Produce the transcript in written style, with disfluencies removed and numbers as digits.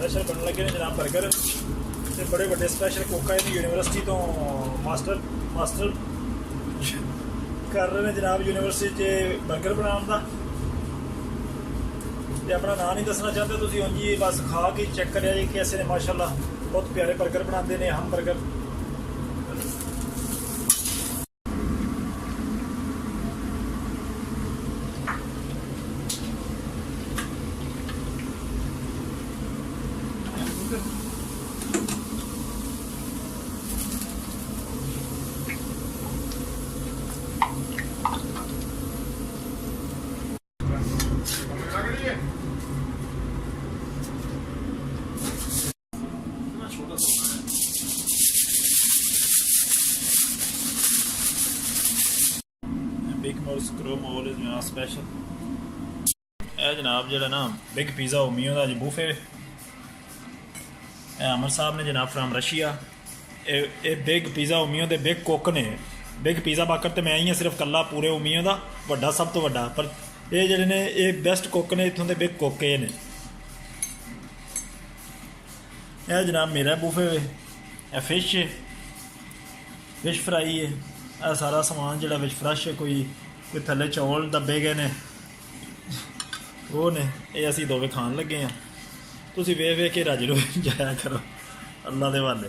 Special बनने लगे ने जनाब बर्गर ते बड़े बड़े स्पैशल कोका इन यूनिवर्सिटी तो मास्टर कर रहे हैं जनाब यूनिवर्सिटी बर्गर बनाने का ते अपना नाम नहीं दसना चाहते तुसीं उंज ही बस खा के चेक करिया जी कैसे ने माशाल्लाह बहुत प्यारे बर्गर बनाते हैं हम burger big moles crow mole is मेरा स्पेशल है जनाब जो ना बिग पिज़्ज़ा उमियों का बूफे अमर साहब ने जनाब फ्राम रशिया ये बिग पिज़्ज़ा उमियों के बिग कुक ने बिग पिज़्ज़ा बाकर तो मैं ही हाँ सिर्फ कला पूरे उमियों का वड्डा सब तो वड्डा पर ये जोड़े ने ये बेस्ट कुक ने इतों के बिग कुक ये ने यह जनाब मेरा बूफे है फिश फ्राई है यह सारा समान जो फ्रैश है कोई थले चौल दबे गए ने वो ने ये असी दोवे खान लगे हाँ तुम वे वे के रज लो जाया करो अल्लाह दे वाले।